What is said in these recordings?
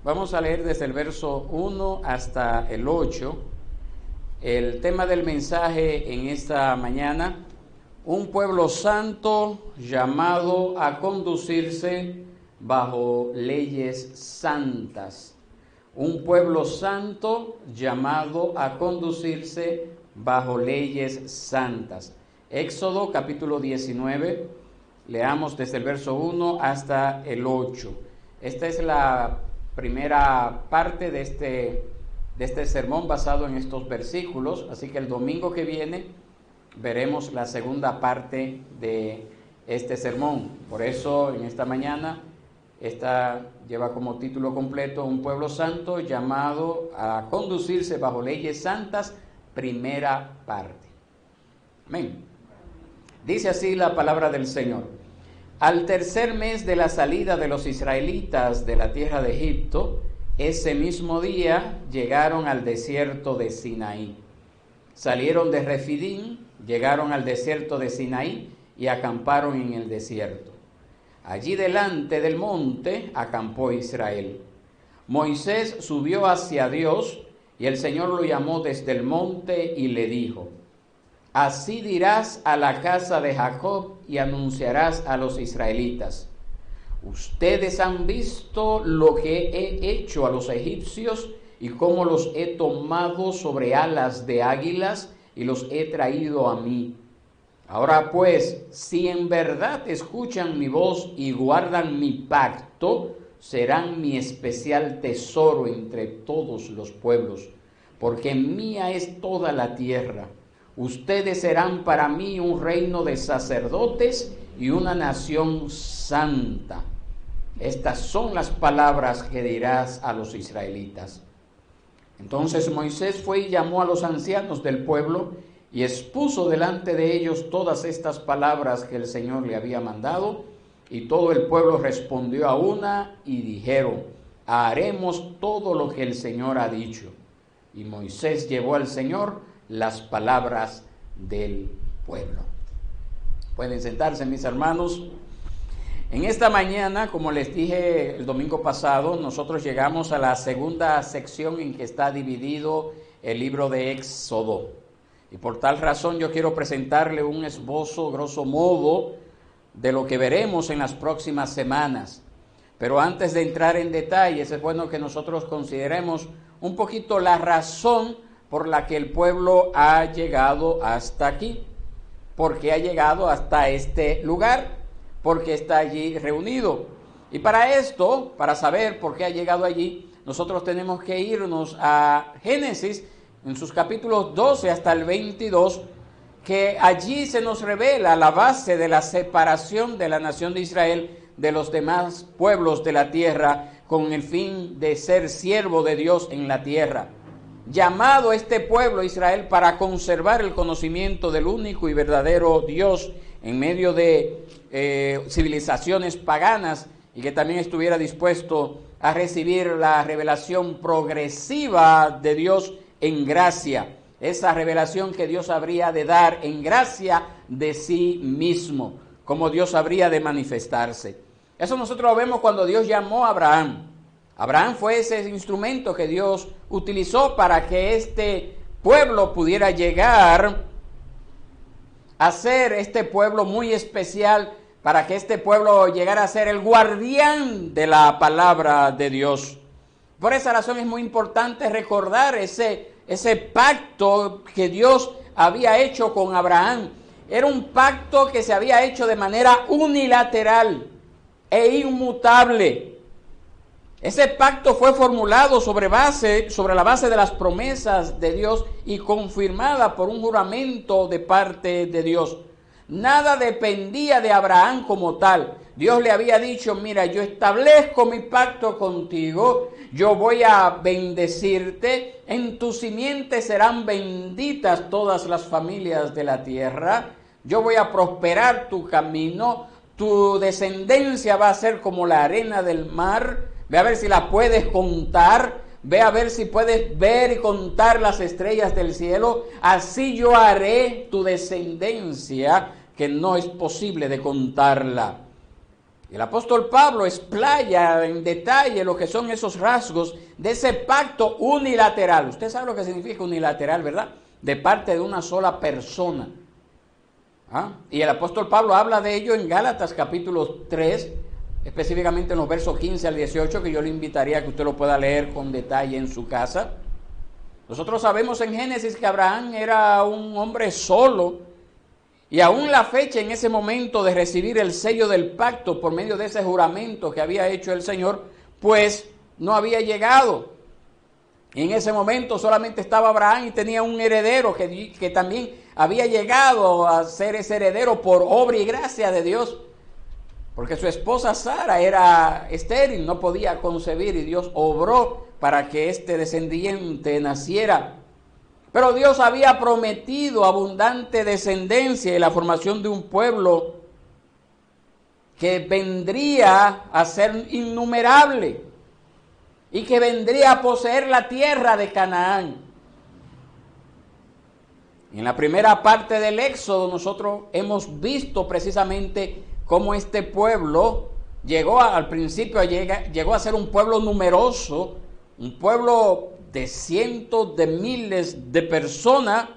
Vamos a leer desde el verso 1 hasta el 8. El tema del mensaje en esta mañana: un pueblo santo llamado a conducirse bajo leyes santas. Un pueblo santo llamado a conducirse bajo leyes santas. Éxodo capítulo 19, leamos desde el verso 1 hasta el 8. Esta es la primera parte de este sermón basado en estos versículos, así que el domingo que viene veremos la segunda parte de este sermón. Por eso en esta mañana esta lleva como título completo: un pueblo santo llamado a conducirse bajo leyes santas, primera parte. Amén. Dice así la palabra del Señor: al tercer mes de la salida de los israelitas de la tierra de Egipto, ese mismo día llegaron al desierto de Sinaí. Salieron de Refidín, llegaron al desierto de Sinaí y acamparon en el desierto. Allí delante del monte acampó Israel. Moisés subió hacia Dios y el Señor lo llamó desde el monte y le dijo: así dirás a la casa de Jacob y anunciarás a los israelitas: ustedes han visto lo que he hecho a los egipcios y cómo los he tomado sobre alas de águilas y los he traído a mí. Ahora pues, si en verdad escuchan mi voz y guardan mi pacto, serán mi especial tesoro entre todos los pueblos, porque mía es toda la tierra. Ustedes serán para mí un reino de sacerdotes y una nación santa. Estas son las palabras que dirás a los israelitas. Entonces Moisés fue y llamó a los ancianos del pueblo y expuso delante de ellos todas estas palabras que el Señor le había mandado, y todo el pueblo respondió a una y dijeron: haremos todo lo que el Señor ha dicho. Y Moisés llevó al Señor las palabras del pueblo. Pueden sentarse, mis hermanos. En esta mañana, como les dije el domingo pasado, nosotros llegamos a la segunda sección en que está dividido el libro de Éxodo. Y por tal razón yo quiero presentarle un esbozo, grosso modo, de lo que veremos en las próximas semanas. Pero antes de entrar en detalles, es bueno que nosotros consideremos un poquito la razón por la que el pueblo ha llegado hasta aquí. ¿Por qué ha llegado hasta este lugar? ¿Por qué está allí reunido? Y para esto, para saber por qué ha llegado allí, nosotros tenemos que irnos a Génesis, en sus capítulos 12 hasta el 22, que allí se nos revela la base de la separación de la nación de Israel de los demás pueblos de la tierra, con el fin de ser siervo de Dios en la tierra. Llamado este pueblo Israel para conservar el conocimiento del único y verdadero Dios en medio de civilizaciones paganas, y que también estuviera dispuesto a recibir la revelación progresiva de Dios en gracia, esa revelación que Dios habría de dar en gracia de sí mismo, como Dios habría de manifestarse. Eso nosotros lo vemos cuando Dios llamó a Abraham. Abraham fue ese instrumento que Dios utilizó para que este pueblo pudiera llegar a ser este pueblo muy especial, para que este pueblo llegara a ser el guardián de la palabra de Dios. Por esa razón es muy importante recordar ese pacto que Dios había hecho con Abraham. Era un pacto que se había hecho de manera unilateral e inmutable. Ese pacto fue formulado sobre la base de las promesas de Dios y confirmada por un juramento de parte de Dios. Nada dependía de Abraham como tal. Dios le había dicho: mira, yo establezco mi pacto contigo, yo voy a bendecirte, en tu simiente serán benditas todas las familias de la tierra, yo voy a prosperar tu camino, tu descendencia va a ser como la arena del mar. Ve a ver si la puedes contar. Ve a ver si puedes ver y contar las estrellas del cielo. Así yo haré tu descendencia, que no es posible de contarla. El apóstol Pablo explaya en detalle lo que son esos rasgos de ese pacto unilateral. Usted sabe lo que significa unilateral, ¿verdad? De parte de una sola persona. Y el apóstol Pablo habla de ello en Gálatas capítulo 3, específicamente en los versos 15 al 18, que yo le invitaría a que usted lo pueda leer con detalle en su casa. Nosotros sabemos en Génesis que Abraham era un hombre solo, y aún la fecha en ese momento de recibir el sello del pacto por medio de ese juramento que había hecho el Señor, pues no había llegado. En ese momento solamente estaba Abraham y tenía un heredero que también había llegado a ser ese heredero por obra y gracia de Dios, porque su esposa Sara era estéril, no podía concebir, y Dios obró para que este descendiente naciera. Pero Dios había prometido abundante descendencia y la formación de un pueblo que vendría a ser innumerable y que vendría a poseer la tierra de Canaán. En la primera parte del Éxodo nosotros hemos visto precisamente cómo este pueblo llegó a ser un pueblo numeroso, un pueblo de cientos de miles de personas.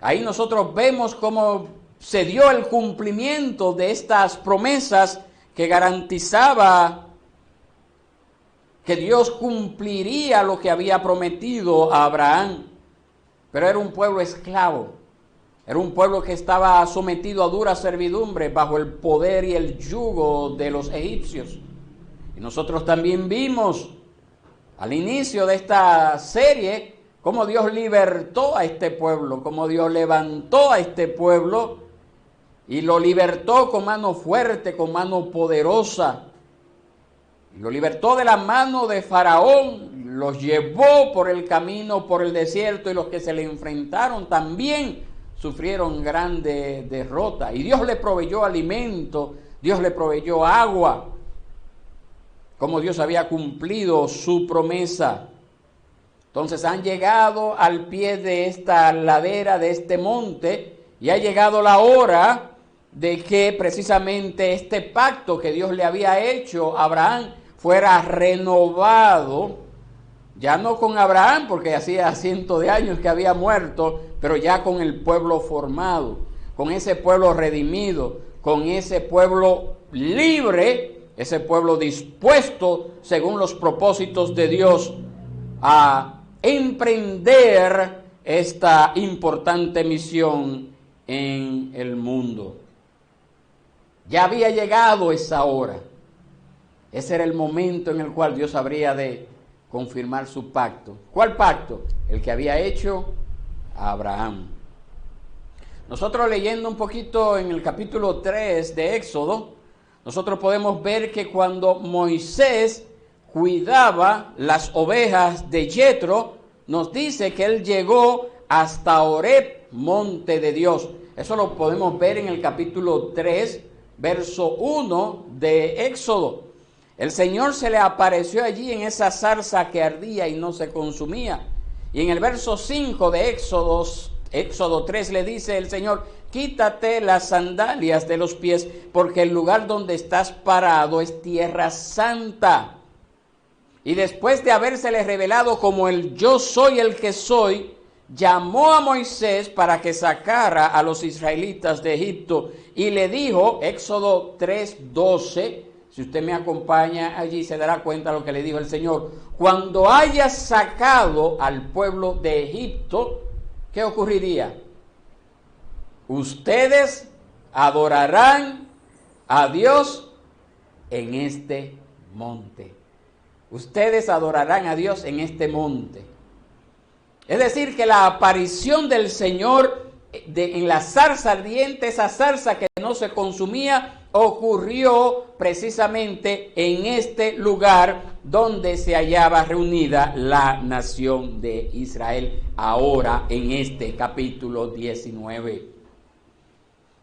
Ahí nosotros vemos cómo se dio el cumplimiento de estas promesas que garantizaba que Dios cumpliría lo que había prometido a Abraham. Pero era un pueblo esclavo, era un pueblo que estaba sometido a dura servidumbre bajo el poder y el yugo de los egipcios. Y nosotros también vimos al inicio de esta serie cómo Dios libertó a este pueblo, cómo Dios levantó a este pueblo y lo libertó con mano fuerte, con mano poderosa. Lo libertó de la mano de Faraón, los llevó por el camino, por el desierto, y los que se le enfrentaron también sufrieron grande derrota. Y Dios le proveyó alimento, Dios le proveyó agua, como Dios había cumplido su promesa. Entonces han llegado al pie de esta ladera, de este monte, y ha llegado la hora de que precisamente este pacto que Dios le había hecho a Abraham fuera renovado, ya no con Abraham, porque hacía cientos de años que había muerto, pero ya con el pueblo formado, con ese pueblo redimido, con ese pueblo libre, ese pueblo dispuesto, según los propósitos de Dios, a emprender esta importante misión en el mundo. Ya había llegado esa hora. Ese era el momento en el cual Dios habría de confirmar su pacto. ¿Cuál pacto? El que había hecho a Abraham. Nosotros leyendo un poquito en el capítulo 3 de Éxodo, nosotros podemos ver que cuando Moisés cuidaba las ovejas de Yetro, nos dice que él llegó hasta Horeb, monte de Dios. Eso lo podemos ver en el capítulo 3, verso 1 de Éxodo. El Señor se le apareció allí en esa zarza que ardía y no se consumía. Y en el verso 5 de Éxodo 3 le dice el Señor: quítate las sandalias de los pies, porque el lugar donde estás parado es tierra santa. Y después de habérsele revelado como el yo soy el que soy, llamó a Moisés para que sacara a los israelitas de Egipto. Y le dijo, Éxodo 3:12, si usted me acompaña allí se dará cuenta de lo que le dijo el Señor: cuando hayas sacado al pueblo de Egipto, ¿qué ocurriría? Ustedes adorarán a Dios en este monte. Ustedes adorarán a Dios en este monte. Es decir, que la aparición del Señor en la zarza ardiente, esa zarza que no se consumía, ocurrió precisamente en este lugar donde se hallaba reunida la nación de Israel, ahora en este capítulo 19.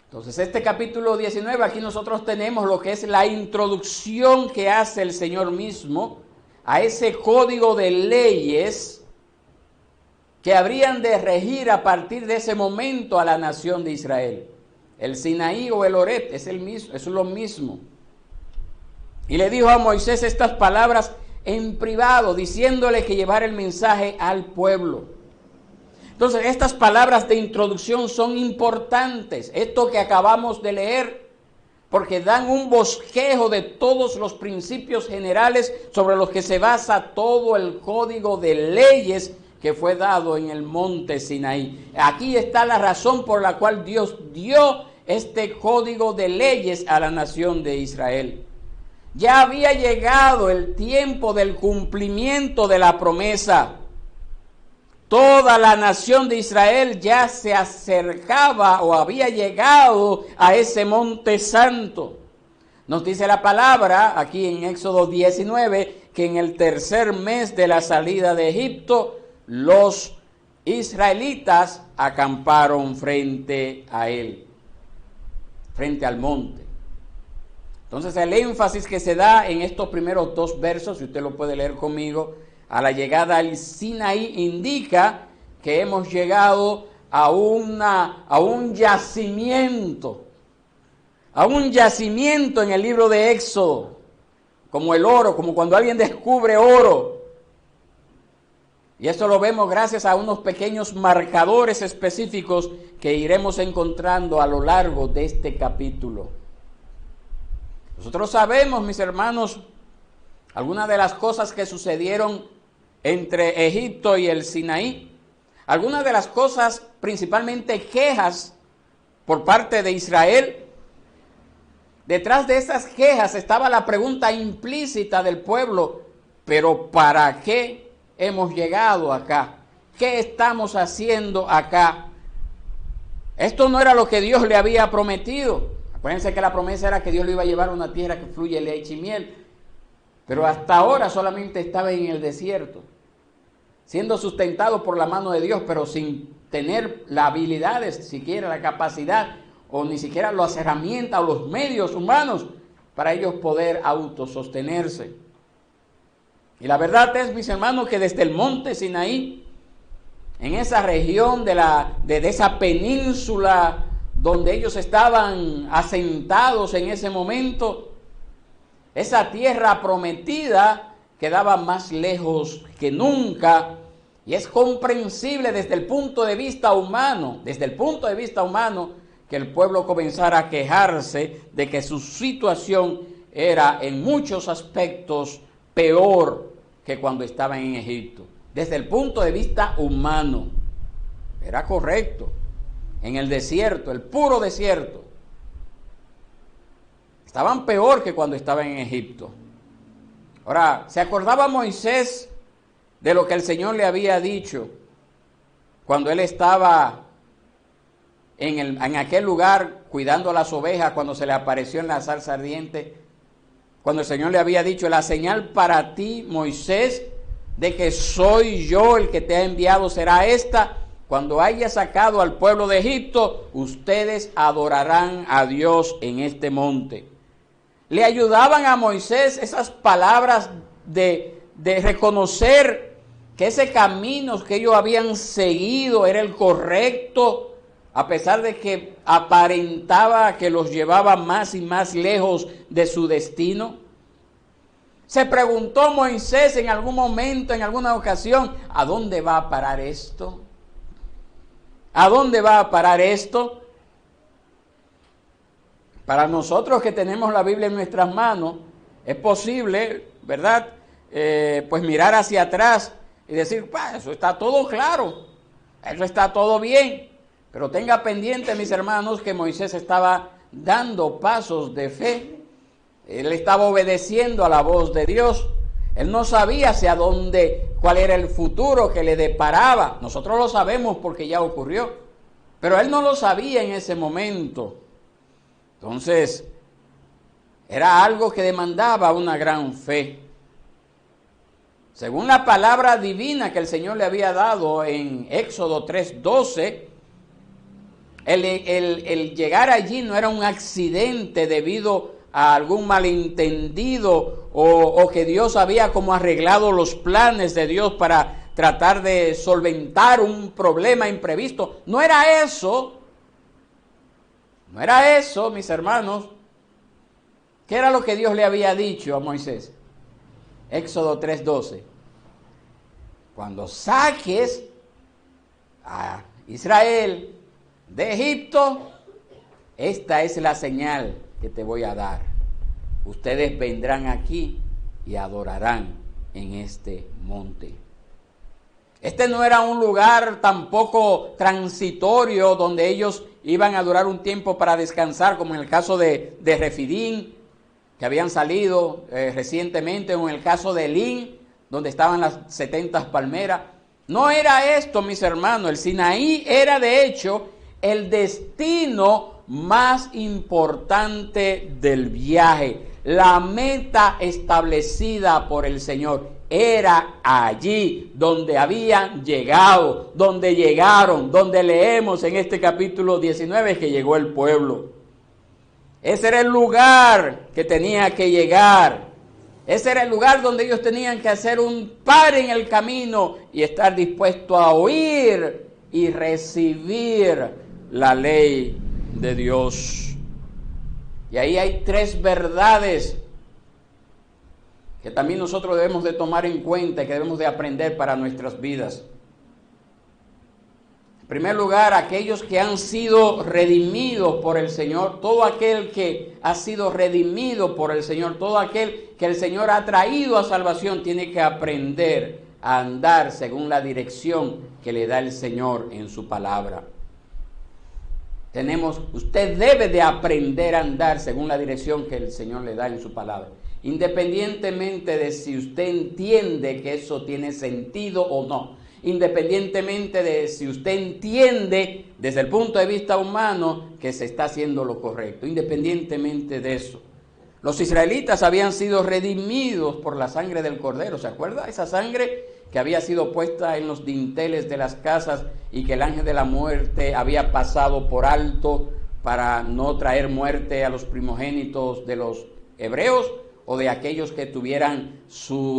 Entonces, este capítulo 19, aquí nosotros tenemos lo que es la introducción que hace el Señor mismo a ese código de leyes que habrían de regir a partir de ese momento a la nación de Israel. El Sinaí o el Horeb es lo mismo. Y le dijo a Moisés estas palabras en privado, diciéndole que llevara el mensaje al pueblo. Entonces, estas palabras de introducción son importantes. Esto que acabamos de leer, porque dan un bosquejo de todos los principios generales sobre los que se basa todo el código de leyes que fue dado en el monte Sinaí. Aquí está la razón por la cual Dios dio este código de leyes a la nación de Israel. Ya había llegado el tiempo del cumplimiento de la promesa. Toda la nación de Israel ya se acercaba o había llegado a ese monte santo. Nos dice la palabra aquí en Éxodo 19 que en el tercer mes de la salida de Egipto, los israelitas acamparon frente a él, frente al monte. Entonces el énfasis que se da en estos primeros dos versos, si usted lo puede leer conmigo, a la llegada al Sinaí, indica que hemos llegado a un yacimiento en el libro de Éxodo, como el oro, como cuando alguien descubre oro. Y esto lo vemos gracias a unos pequeños marcadores específicos que iremos encontrando a lo largo de este capítulo. Nosotros sabemos, mis hermanos, algunas de las cosas que sucedieron entre Egipto y el Sinaí, algunas de las cosas, principalmente quejas por parte de Israel. Detrás de esas quejas estaba la pregunta implícita del pueblo, pero ¿para qué hemos llegado acá? ¿Qué estamos haciendo acá? Esto no era lo que Dios le había prometido. Acuérdense que la promesa era que Dios lo iba a llevar a una tierra que fluye leche y miel. Pero hasta ahora solamente estaba en el desierto, siendo sustentado por la mano de Dios, pero sin tener las habilidades, siquiera la capacidad, o ni siquiera las herramientas o los medios humanos para ellos poder autosostenerse. Y la verdad es, mis hermanos, que desde el monte Sinaí, en esa región de esa península donde ellos estaban asentados en ese momento, esa tierra prometida quedaba más lejos que nunca. Y es comprensible desde el punto de vista humano, que el pueblo comenzara a quejarse de que su situación era en muchos aspectos peor que cuando estaban en Egipto. Desde el punto de vista humano, era correcto. En el desierto, el puro desierto, estaban peor que cuando estaban en Egipto. Ahora, ¿se acordaba Moisés de lo que el Señor le había dicho cuando él estaba en aquel lugar cuidando las ovejas, cuando se le apareció en la zarza ardiente? Cuando el Señor le había dicho: la señal para ti, Moisés, de que soy yo el que te ha enviado será esta: cuando haya sacado al pueblo de Egipto, ustedes adorarán a Dios en este monte. Le ayudaban a Moisés esas palabras de reconocer que ese camino que ellos habían seguido era el correcto, a pesar de que aparentaba que los llevaba más y más lejos de su destino. Se preguntó Moisés en algún momento, en alguna ocasión: ¿a dónde va a parar esto? ¿A dónde va a parar esto? Para nosotros que tenemos la Biblia en nuestras manos, es posible, ¿verdad?, pues mirar hacia atrás y decir: eso está todo claro, eso está todo bien. Pero tenga pendiente, mis hermanos, que Moisés estaba dando pasos de fe. Él estaba obedeciendo a la voz de Dios. Él no sabía hacia dónde, cuál era el futuro que le deparaba. Nosotros lo sabemos porque ya ocurrió, pero él no lo sabía en ese momento. Entonces, era algo que demandaba una gran fe. Según la palabra divina que el Señor le había dado en Éxodo 3:12, el llegar allí no era un accidente debido a algún malentendido o que Dios había como arreglado los planes de Dios para tratar de solventar un problema imprevisto. No era eso, mis hermanos. ¿Qué era lo que Dios le había dicho a Moisés? Éxodo 3:12. Cuando saques a Israel de Egipto, esta es la señal que te voy a dar. Ustedes vendrán aquí y adorarán en este monte. Este no era un lugar tampoco transitorio donde ellos iban a durar un tiempo para descansar, como en el caso de Refidín, que habían salido recientemente, o en el caso de Elín, donde estaban las 70 palmeras. No era esto, mis hermanos. El Sinaí era de hecho el destino más importante del viaje. La meta establecida por el Señor era allí donde habían llegado, donde llegaron, donde leemos en este capítulo 19 que llegó el pueblo. Ese era el lugar que tenía que llegar. Ese era el lugar donde ellos tenían que hacer un par en el camino y estar dispuestos a oír y recibir la ley de Dios. Y ahí hay 3 verdades que también nosotros debemos de tomar en cuenta y que debemos de aprender para nuestras vidas. En primer lugar, aquellos que han sido redimidos por el Señor, todo aquel que ha sido redimido por el Señor, todo aquel que el Señor ha traído a salvación, tiene que aprender a andar según la dirección que le da el Señor en su palabra. Usted debe de aprender a andar según la dirección que el Señor le da en su palabra, independientemente de si usted entiende que eso tiene sentido o no, independientemente de si usted entiende desde el punto de vista humano que se está haciendo lo correcto, independientemente de eso. Los israelitas habían sido redimidos por la sangre del Cordero, ¿se acuerda? Esa sangre que había sido puesta en los dinteles de las casas y que el ángel de la muerte había pasado por alto para no traer muerte a los primogénitos de los hebreos o de aquellos que tuvieran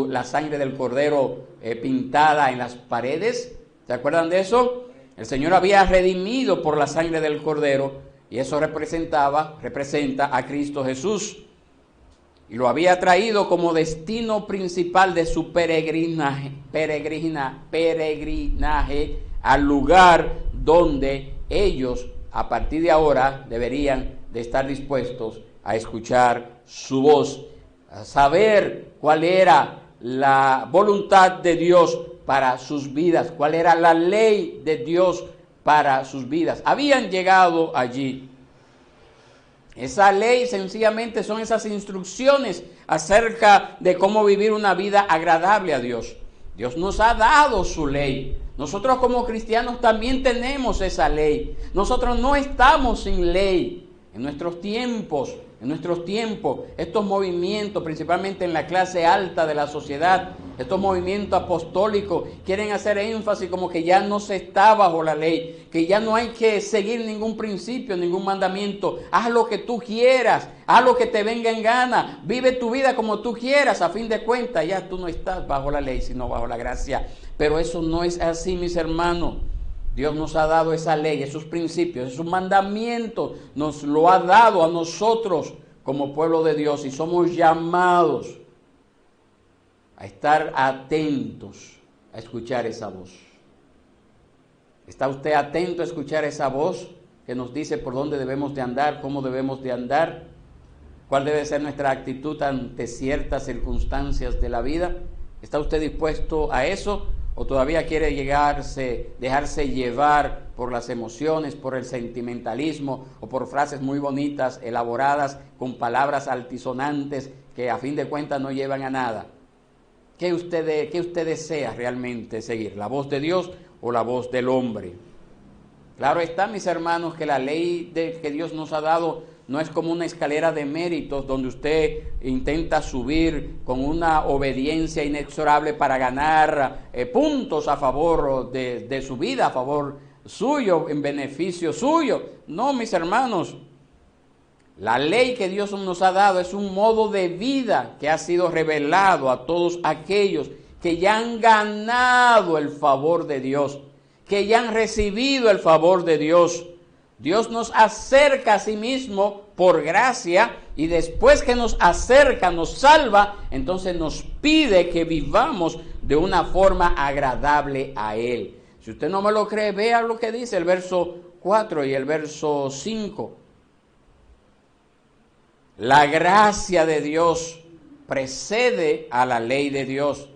la sangre del Cordero pintada en las paredes. ¿Se acuerdan de eso? El Señor había redimido por la sangre del Cordero y eso representa a Cristo Jesús. Y lo había traído como destino principal de su peregrinaje al lugar donde ellos a partir de ahora deberían de estar dispuestos a escuchar su voz, a saber cuál era la voluntad de Dios para sus vidas, cuál era la ley de Dios para sus vidas. Habían llegado allí. Esa ley sencillamente son esas instrucciones acerca de cómo vivir una vida agradable a Dios. Dios nos ha dado su ley. Nosotros como cristianos también tenemos esa ley. Nosotros no estamos sin ley. En nuestros tiempos, estos movimientos, principalmente en la clase alta de la sociedad, estos movimientos apostólicos quieren hacer énfasis como que ya no se está bajo la ley, que ya no hay que seguir ningún principio, ningún mandamiento. Haz lo que tú quieras, haz lo que te venga en gana, vive tu vida como tú quieras. A fin de cuentas, ya tú no estás bajo la ley, sino bajo la gracia. Pero eso no es así, mis hermanos. Dios nos ha dado esa ley, esos principios, esos mandamientos, nos lo ha dado a nosotros como pueblo de Dios y somos llamados a estar atentos a escuchar esa voz. ¿Está usted atento a escuchar esa voz que nos dice por dónde debemos de andar, cómo debemos de andar? ¿Cuál debe ser nuestra actitud ante ciertas circunstancias de la vida? ¿Está usted dispuesto a eso? ¿O todavía quiere dejarse llevar por las emociones, por el sentimentalismo o por frases muy bonitas, elaboradas con palabras altisonantes que a fin de cuentas no llevan a nada? ¿Qué usted desea realmente seguir? ¿La voz de Dios o la voz del hombre? Claro está, mis hermanos, que la ley que Dios nos ha dado no es como una escalera de méritos donde usted intenta subir con una obediencia inexorable para ganar puntos a favor de su vida, a favor suyo, en beneficio suyo. No, mis hermanos, la ley que Dios nos ha dado es un modo de vida que ha sido revelado a todos aquellos que ya han ganado el favor de Dios, que ya han recibido el favor de Dios. Dios nos acerca a sí mismo por gracia, y después que nos acerca, nos salva, entonces nos pide que vivamos de una forma agradable a Él. Si usted no me lo cree, vea lo que dice el verso 4 y el verso 5. La gracia de Dios precede a la ley de Dios.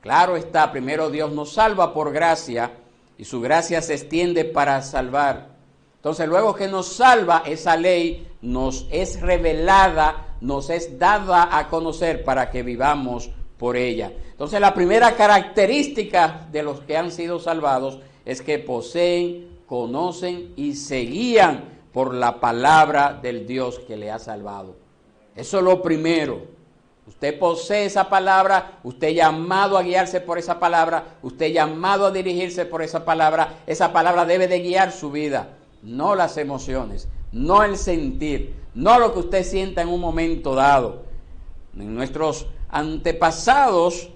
Claro está, primero Dios nos salva por gracia y su gracia se extiende para salvar. Entonces luego que nos salva, esa ley nos es revelada, nos es dada a conocer para que vivamos por ella. Entonces la primera característica de los que han sido salvados es que poseen, conocen y se guían por la palabra del Dios que le ha salvado. Eso es lo primero. Usted posee esa palabra, usted llamado a guiarse por esa palabra, usted llamado a dirigirse por esa palabra debe de guiar su vida, no las emociones, no el sentir, no lo que usted sienta en un momento dado. En nuestros antepasados,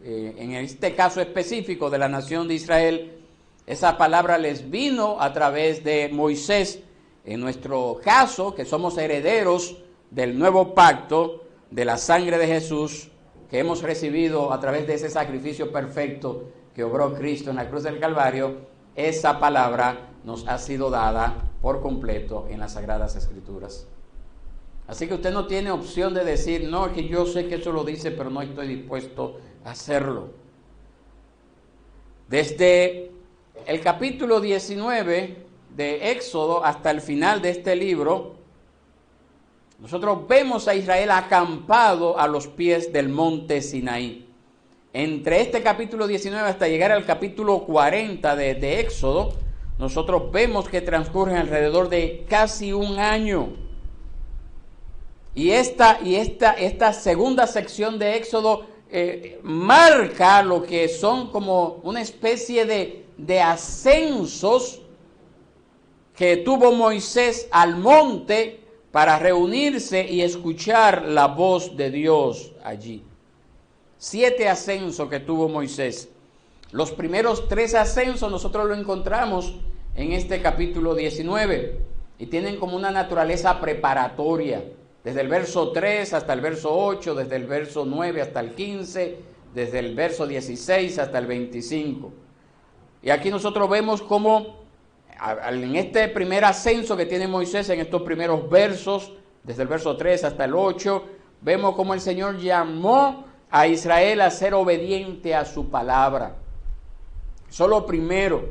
en este caso específico de la nación de Israel, esa palabra les vino a través de Moisés. En nuestro caso, que somos herederos del nuevo pacto, de la sangre de Jesús, que hemos recibido a través de ese sacrificio perfecto que obró Cristo en la cruz del Calvario, esa palabra nos ha sido dada por completo en las Sagradas Escrituras. Así que usted no tiene opción de decir, no, es que yo sé que eso lo dice, pero no estoy dispuesto a hacerlo. Desde el capítulo 19 de Éxodo hasta el final de este libro, nosotros vemos a Israel acampado a los pies del monte Sinaí. Entre este capítulo 19 hasta llegar al capítulo 40 de Éxodo, nosotros vemos que transcurren alrededor de casi un año. Y esta segunda sección de Éxodo marca lo que son como una especie de ascensos que tuvo Moisés al monte para reunirse y escuchar la voz de Dios allí. 7 ascensos que tuvo Moisés. Los primeros 3 ascensos nosotros lo encontramos en este capítulo 19 y tienen como una naturaleza preparatoria. Desde el verso 3 hasta el verso 8, desde el verso 9 hasta el 15, desde el verso 16 hasta el 25. Y aquí nosotros vemos cómo en este primer ascenso que tiene Moisés, en estos primeros versos, desde el verso 3 hasta el 8, vemos cómo el Señor llamó a Israel a ser obediente a su palabra. Solo primero,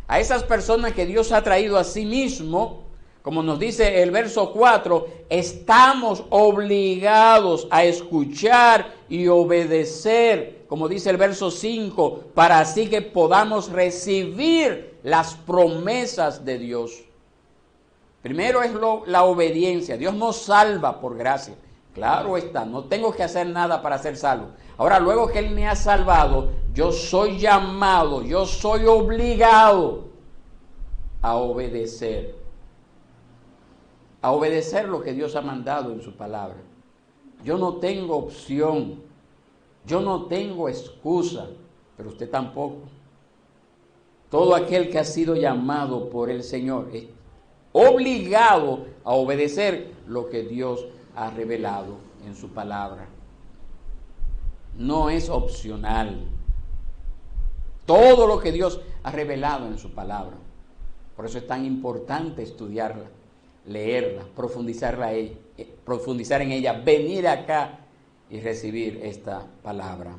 a esas personas que Dios ha traído a sí mismo, como nos dice el verso 4, estamos obligados a escuchar y obedecer, como dice el verso 5, para así que podamos recibir las promesas de Dios. Primero es la obediencia. Dios nos salva por gracia. Claro está, no tengo que hacer nada para ser salvo. Ahora, luego que Él me ha salvado, yo soy llamado, yo soy obligado a obedecer. A obedecer lo que Dios ha mandado en su palabra. Yo no tengo opción, yo no tengo excusa, pero usted tampoco. Todo aquel que ha sido llamado por el Señor es obligado a obedecer lo que Dios ha revelado en su palabra. No es opcional. Todo lo que Dios ha revelado en su palabra. Por eso es tan importante estudiarla, leerla, profundizar en ella, venir acá y recibir esta palabra.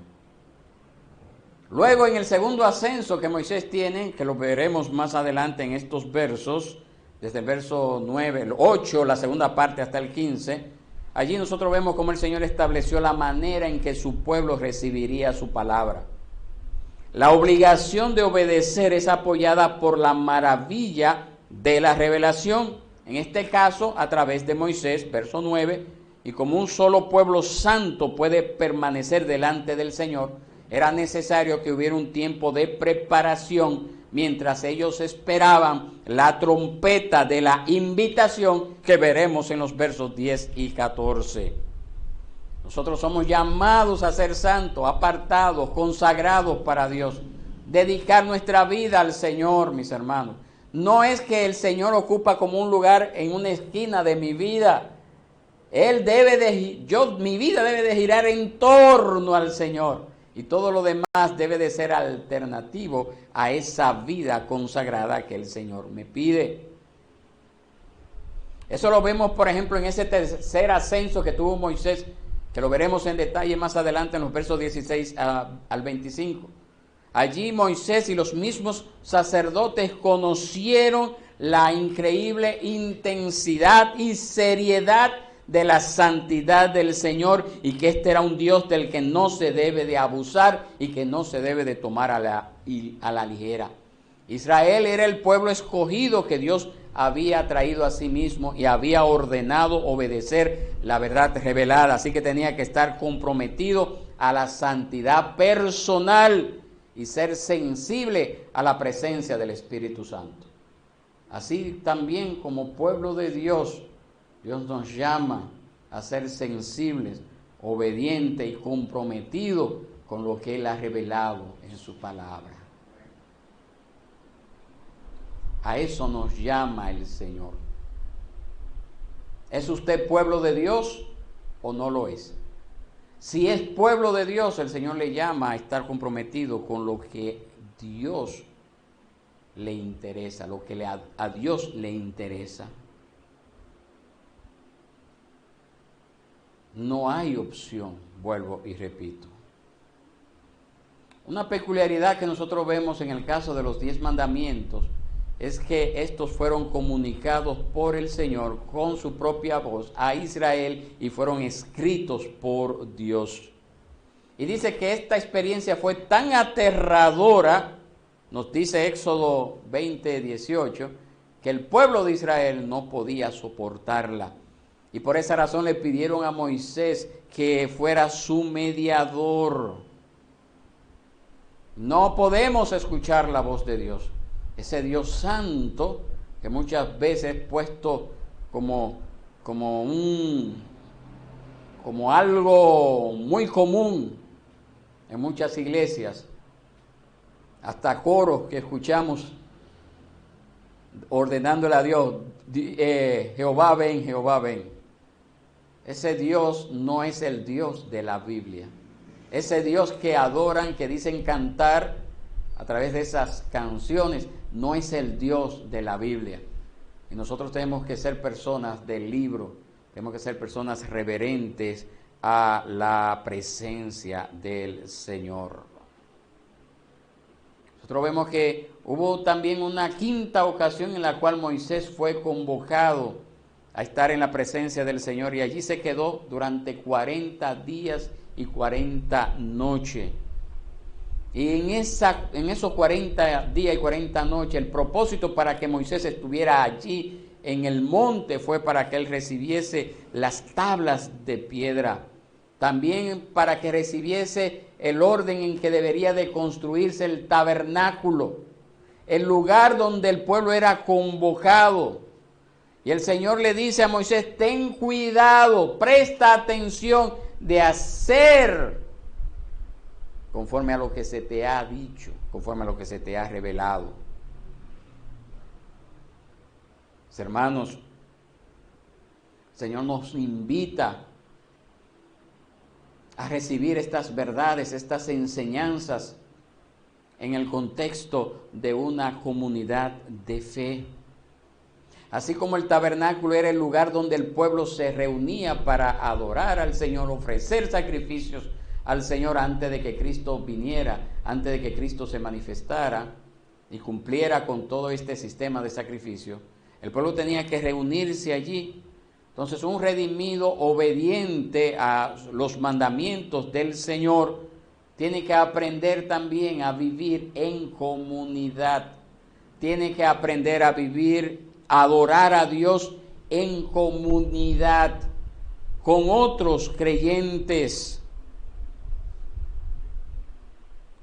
Luego, en el segundo ascenso que Moisés tiene, que lo veremos más adelante en estos versos, desde el verso 9, el 8, la segunda parte hasta el 15, allí nosotros vemos cómo el Señor estableció la manera en que su pueblo recibiría su palabra. La obligación de obedecer es apoyada por la maravilla de la revelación, en este caso a través de Moisés, verso 9, y como un solo pueblo santo puede permanecer delante del Señor, era necesario que hubiera un tiempo de preparación mientras ellos esperaban la trompeta de la invitación que veremos en los versos 10 y 14. Nosotros somos llamados a ser santos, apartados, consagrados para Dios, dedicar nuestra vida al Señor, mis hermanos. No es que el Señor ocupa como un lugar en una esquina de mi vida. Mi vida debe de girar en torno al Señor. Y todo lo demás debe de ser alternativo a esa vida consagrada que el Señor me pide. Eso lo vemos, por ejemplo, en ese tercer ascenso que tuvo Moisés, que lo veremos en detalle más adelante en los versos 16 al 25. Allí Moisés y los mismos sacerdotes conocieron la increíble intensidad y seriedad de la santidad del Señor, y que este era un Dios del que no se debe de abusar y que no se debe de tomar a la ligera. Israel era el pueblo escogido que Dios había traído a sí mismo y había ordenado obedecer la verdad revelada, así que tenía que estar comprometido a la santidad personal y ser sensible a la presencia del Espíritu Santo. Así también como pueblo de Dios, Dios nos llama a ser sensibles, obedientes y comprometidos con lo que Él ha revelado en su palabra. A eso nos llama el Señor. ¿Es usted pueblo de Dios o no lo es? Si es pueblo de Dios, el Señor le llama a estar comprometido con lo que Dios le interesa, lo que a Dios le interesa. No hay opción, vuelvo y repito. Una peculiaridad que nosotros vemos en el caso de los 10 mandamientos es que estos fueron comunicados por el Señor con su propia voz a Israel y fueron escritos por Dios. Y dice que esta experiencia fue tan aterradora, nos dice Éxodo 20:18, que el pueblo de Israel no podía soportarla. Y por esa razón le pidieron a Moisés que fuera su mediador. No podemos escuchar la voz de Dios. Ese Dios santo que muchas veces es puesto como algo muy común en muchas iglesias, hasta coros que escuchamos ordenándole a Dios, Jehová ven, Jehová ven. Ese Dios no es el Dios de la Biblia. Ese Dios que adoran, que dicen cantar a través de esas canciones, no es el Dios de la Biblia. Y nosotros tenemos que ser personas del libro, tenemos que ser personas reverentes a la presencia del Señor. Nosotros vemos que hubo también una quinta ocasión en la cual Moisés fue convocado a estar en la presencia del Señor, y allí se quedó durante 40 días y 40 noches. Y en esos 40 días y 40 noches, el propósito para que Moisés estuviera allí en el monte fue para que él recibiese las tablas de piedra. También para que recibiese el orden en que debería de construirse el tabernáculo, el lugar donde el pueblo era convocado. Y el Señor le dice a Moisés: ten cuidado, presta atención de hacer conforme a lo que se te ha dicho, conforme a lo que se te ha revelado. Hermanos, el Señor nos invita a recibir estas verdades, estas enseñanzas en el contexto de una comunidad de fe. Así como el tabernáculo era el lugar donde el pueblo se reunía para adorar al Señor, ofrecer sacrificios al Señor antes de que Cristo viniera, antes de que Cristo se manifestara y cumpliera con todo este sistema de sacrificio, el pueblo tenía que reunirse allí. Entonces, un redimido obediente a los mandamientos del Señor tiene que aprender también a vivir en comunidad. Tiene que aprender a vivir, a adorar a Dios en comunidad con otros creyentes.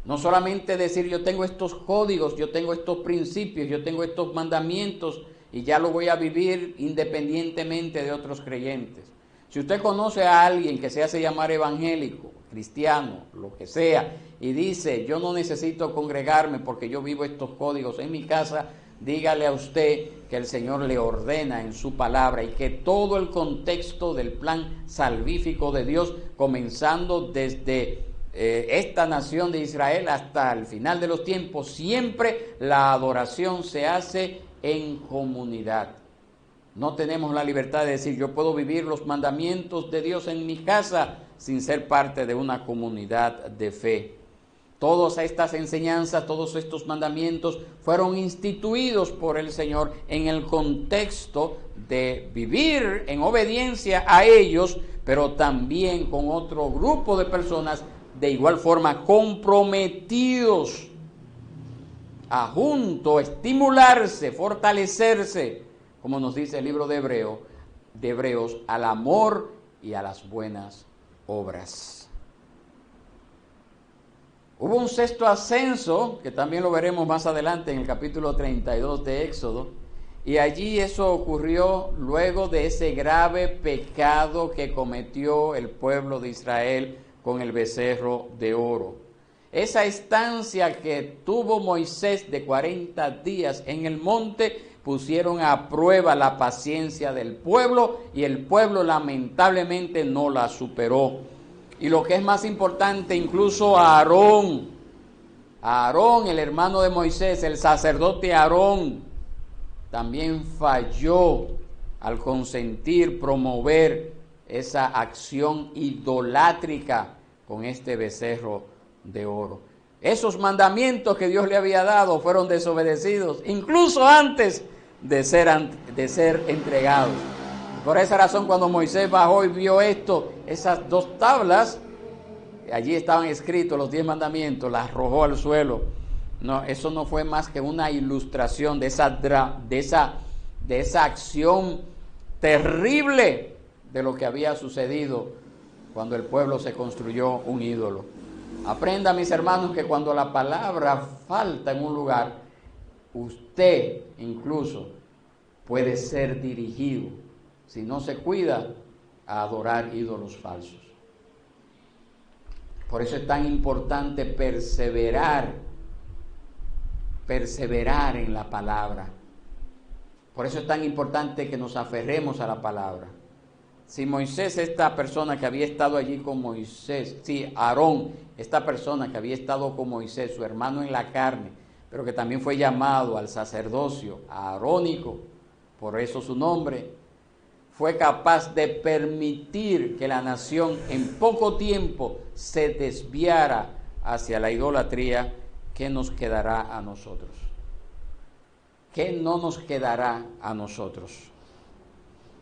No solamente decir: yo tengo estos códigos, yo tengo estos principios, yo tengo estos mandamientos y ya lo voy a vivir independientemente de otros creyentes. Si usted conoce a alguien que se hace llamar evangélico, cristiano, lo que sea, y dice: yo no necesito congregarme porque yo vivo estos códigos en mi casa, dígale a usted que el Señor le ordena en su palabra y que todo el contexto del plan salvífico de Dios, comenzando desde esta nación de Israel hasta el final de los tiempos, siempre la adoración se hace en comunidad. No tenemos la libertad de decir, yo puedo vivir los mandamientos de Dios en mi casa sin ser parte de una comunidad de fe. Todas estas enseñanzas, todos estos mandamientos fueron instituidos por el Señor en el contexto de vivir en obediencia a ellos, pero también con otro grupo de personas de igual forma comprometidos a junto estimularse, fortalecerse, como nos dice el libro de Hebreos, al amor y a las buenas obras. Hubo un sexto ascenso, que también lo veremos más adelante en el capítulo 32 de Éxodo, y allí eso ocurrió luego de ese grave pecado que cometió el pueblo de Israel con el becerro de oro. Esa estancia que tuvo Moisés de 40 días en el monte pusieron a prueba la paciencia del pueblo y el pueblo lamentablemente no la superó. Y lo que es más importante, incluso Aarón, el hermano de Moisés, el sacerdote Aarón, también falló al consentir, promover esa acción idolátrica con este becerro de oro. Esos mandamientos que Dios le había dado fueron desobedecidos, incluso antes de ser entregados. Por esa razón, cuando Moisés bajó y vio esto, esas dos tablas, allí estaban escritos los 10 mandamientos, las arrojó al suelo. No, eso no fue más que una ilustración de esa acción terrible de lo que había sucedido cuando el pueblo se construyó un ídolo. Aprenda, mis hermanos, que cuando la palabra falta en un lugar, usted incluso puede ser dirigido, si no se cuida, a adorar ídolos falsos. Por eso es tan importante perseverar en la palabra. Por eso es tan importante que nos aferremos a la palabra. Si Moisés, esta persona que había estado allí con Moisés, Aarón, esta persona que había estado con Moisés, su hermano en la carne, pero que también fue llamado al sacerdocio aarónico, por eso su nombre, fue capaz de permitir que la nación en poco tiempo se desviara hacia la idolatría, ¿qué nos quedará a nosotros? ¿Qué no nos quedará a nosotros?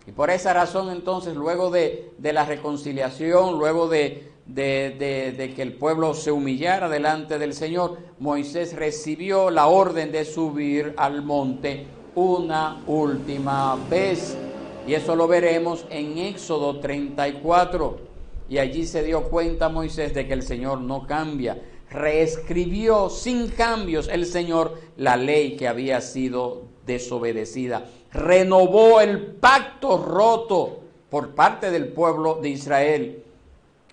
Y por esa razón, entonces, luego de la reconciliación, luego de que el pueblo se humillara delante del Señor, Moisés recibió la orden de subir al monte una última vez. Y eso lo veremos en Éxodo 34. Y allí se dio cuenta Moisés de que el Señor no cambia. Reescribió sin cambios el Señor la ley que había sido desobedecida. Renovó el pacto roto por parte del pueblo de Israel.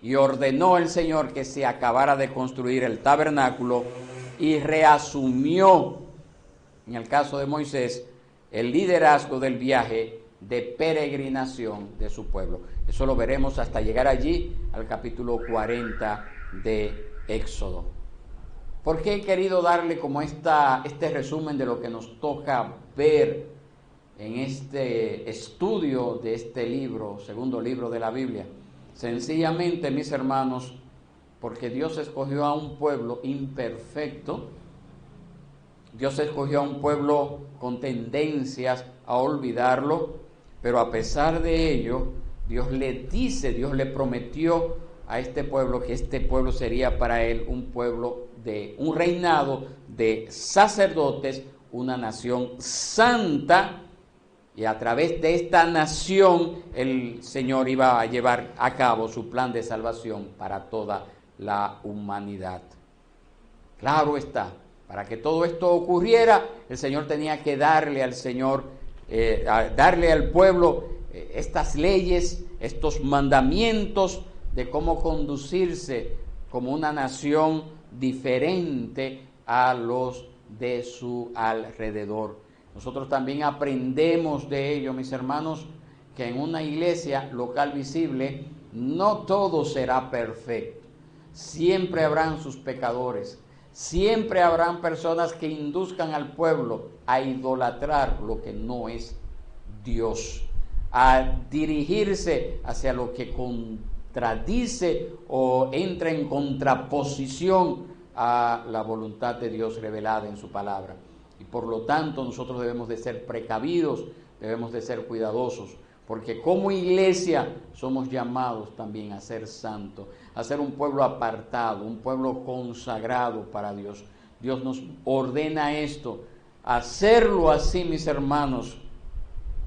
Y ordenó el Señor que se acabara de construir el tabernáculo y reasumió, en el caso de Moisés, el liderazgo del viaje de peregrinación de su pueblo. Eso lo veremos hasta llegar allí al capítulo 40 de Éxodo. ¿Por qué he querido darle como este resumen de lo que nos toca ver en este estudio de este libro, segundo libro de la Biblia? Sencillamente, mis hermanos, porque Dios escogió a un pueblo imperfecto, Dios escogió a un pueblo con tendencias a olvidarlo, pero a pesar de ello, Dios le prometió a este pueblo que este pueblo sería para él un reinado de sacerdotes, una nación santa, y a través de esta nación el Señor iba a llevar a cabo su plan de salvación para toda la humanidad. Claro está, para que todo esto ocurriera, el Señor tenía que darle al pueblo estas leyes, estos mandamientos de cómo conducirse como una nación diferente a los de su alrededor. Nosotros también aprendemos de ello, mis hermanos, que en una iglesia local visible no todo será perfecto. Siempre habrán sus pecadores, siempre habrán personas que induzcan al pueblo a idolatrar lo que no es Dios, a dirigirse hacia lo que contradice o entra en contraposición a la voluntad de Dios revelada en su palabra. Y por lo tanto nosotros debemos de ser precavidos, debemos de ser cuidadosos, porque como iglesia somos llamados también a ser santos, a ser un pueblo apartado, un pueblo consagrado para Dios. Dios nos ordena esto, hacerlo así, mis hermanos,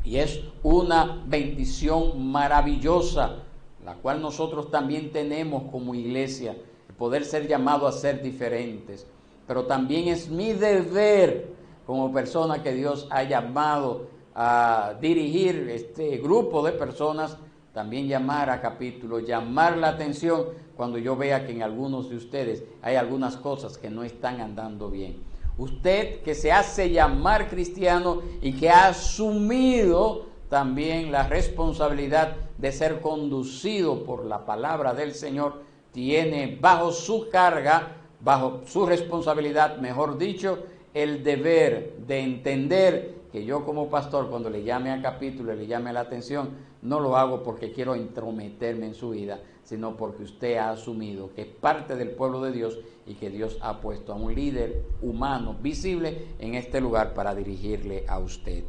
y es una bendición maravillosa, la cual nosotros también tenemos como iglesia, el poder ser llamados a ser diferentes. Pero también es mi deber como persona que Dios ha llamado a dirigir este grupo de personas, también llamar a capítulo, llamar la atención cuando yo vea que en algunos de ustedes hay algunas cosas que no están andando bien. Usted que se hace llamar cristiano y que ha asumido también la responsabilidad de ser conducido por la palabra del Señor, tiene bajo su carga, bajo su responsabilidad, mejor dicho, el deber de entender que yo como pastor, cuando le llame a capítulo, le llame la atención, no lo hago porque quiero entrometerme en su vida, sino porque usted ha asumido que es parte del pueblo de Dios y que Dios ha puesto a un líder humano visible en este lugar para dirigirle a usted.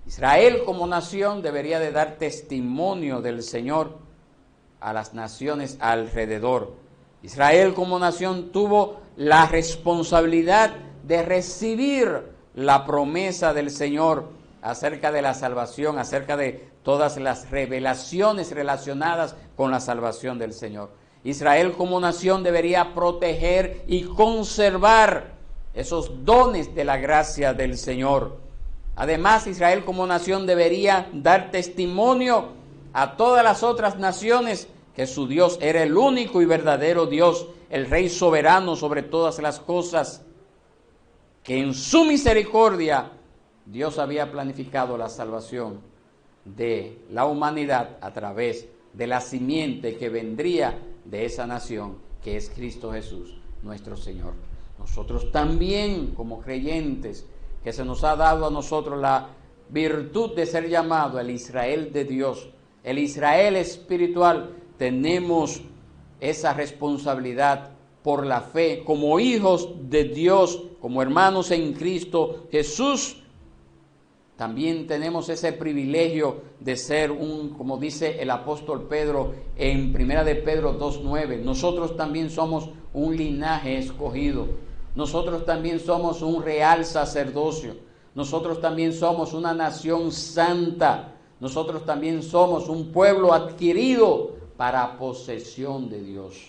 Israel como nación debería de dar testimonio del Señor a las naciones alrededor. Israel como nación tuvo la responsabilidad de recibir la promesa del Señor acerca de la salvación, acerca de todas las revelaciones relacionadas con la salvación del Señor. Israel como nación debería proteger y conservar esos dones de la gracia del Señor. Además, Israel como nación debería dar testimonio a todas las otras naciones que su Dios era el único y verdadero Dios, el Rey soberano sobre todas las cosas, que en su misericordia Dios había planificado la salvación de la humanidad a través de la simiente que vendría de esa nación, que es Cristo Jesús, nuestro Señor. Nosotros también, como creyentes, que se nos ha dado a nosotros la virtud de ser llamado el Israel de Dios, el Israel espiritual, tenemos esa responsabilidad por la fe, como hijos de Dios, como hermanos en Cristo Jesús. También tenemos ese privilegio de ser como dice el apóstol Pedro en 1 de Pedro 2:9, nosotros también somos un linaje escogido, nosotros también somos un real sacerdocio, nosotros también somos una nación santa, nosotros también somos un pueblo adquirido para posesión de Dios.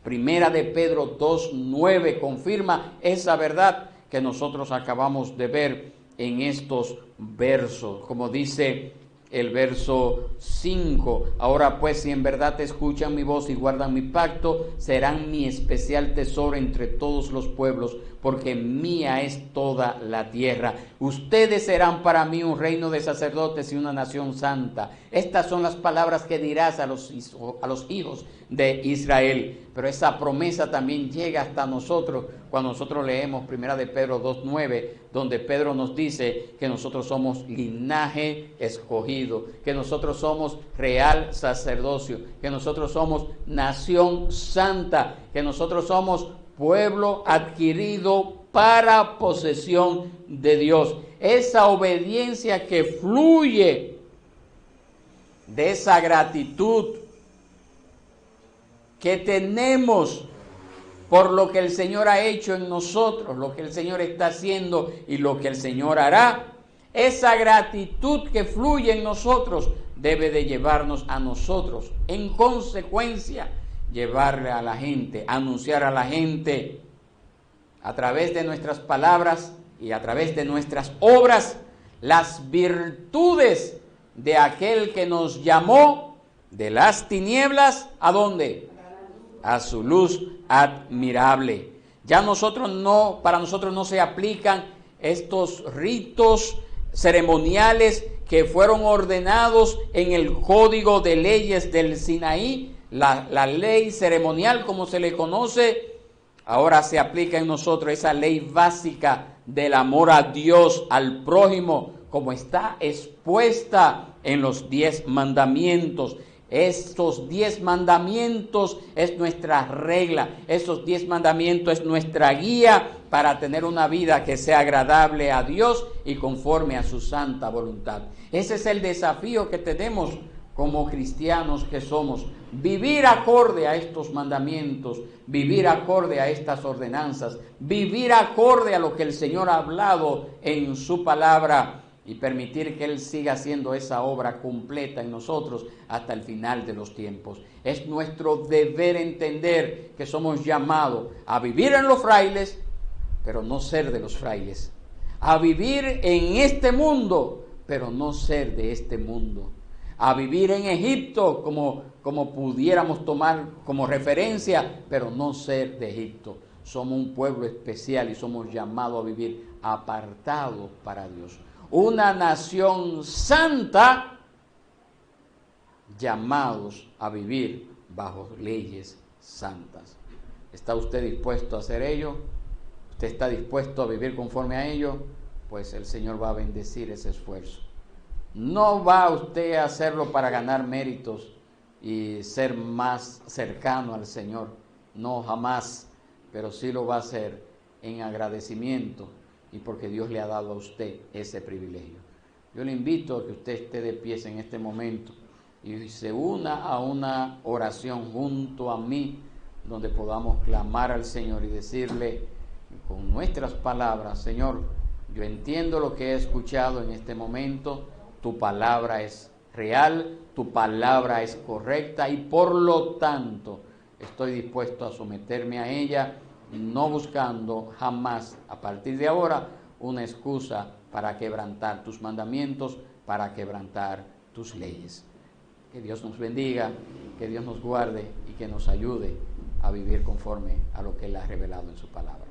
1 de Pedro 2:9 confirma esa verdad que nosotros acabamos de ver en estos versos, como dice el verso 5, ahora pues si en verdad escuchan mi voz y guardan mi pacto, serán mi especial tesoro entre todos los pueblos, porque mía es toda la tierra. Ustedes serán para mí un reino de sacerdotes y una nación santa. Estas son las palabras que dirás a los hijos de Israel. Pero esa promesa también llega hasta nosotros cuando nosotros leemos 1 de Pedro 2:9, donde Pedro nos dice que nosotros somos linaje escogido, que nosotros somos real sacerdocio, que nosotros somos nación santa, que nosotros somos pueblo adquirido para posesión de Dios. Esa obediencia que fluye de esa gratitud que tenemos por lo que el Señor ha hecho en nosotros, lo que el Señor está haciendo y lo que el Señor hará. Esa gratitud que fluye en nosotros debe de llevarnos a nosotros, en consecuencia, llevarle a la gente, anunciar a la gente a través de nuestras palabras y a través de nuestras obras las virtudes de aquel que nos llamó de las tinieblas, ¿a dónde? A su luz admirable. Ya para nosotros no se aplican estos ritos ceremoniales que fueron ordenados en el Código de Leyes del Sinaí, la ley ceremonial como se le conoce, ahora se aplica en nosotros esa ley básica del amor a Dios, al prójimo, como está expuesta en los 10 mandamientos. Estos 10 mandamientos es nuestra regla, esos 10 mandamientos es nuestra guía para tener una vida que sea agradable a Dios y conforme a su santa voluntad. Ese es el desafío que tenemos como cristianos que somos, vivir acorde a estos mandamientos, vivir acorde a estas ordenanzas, vivir acorde a lo que el Señor ha hablado en su palabra, y permitir que Él siga haciendo esa obra completa en nosotros hasta el final de los tiempos. Es nuestro deber entender que somos llamados a vivir en los frailes, pero no ser de los frailes. A vivir en este mundo, pero no ser de este mundo. A vivir en Egipto como pudiéramos tomar como referencia, pero no ser de Egipto. Somos un pueblo especial y somos llamados a vivir apartados para Dios. Una nación santa, llamados a vivir bajo leyes santas. ¿Está usted dispuesto a hacer ello? ¿Usted está dispuesto a vivir conforme a ello? Pues el Señor va a bendecir ese esfuerzo. No va usted a hacerlo para ganar méritos y ser más cercano al Señor. No, jamás. Pero sí lo va a hacer en agradecimiento y porque Dios le ha dado a usted ese privilegio. Yo le invito a que usted esté de pie en este momento y se una a una oración junto a mí, donde podamos clamar al Señor y decirle con nuestras palabras: Señor, yo entiendo lo que he escuchado en este momento, tu palabra es real, tu palabra es correcta y por lo tanto estoy dispuesto a someterme a ella, no buscando jamás, a partir de ahora, una excusa para quebrantar tus mandamientos, para quebrantar tus leyes. Que Dios nos bendiga, que Dios nos guarde y que nos ayude a vivir conforme a lo que Él ha revelado en su palabra.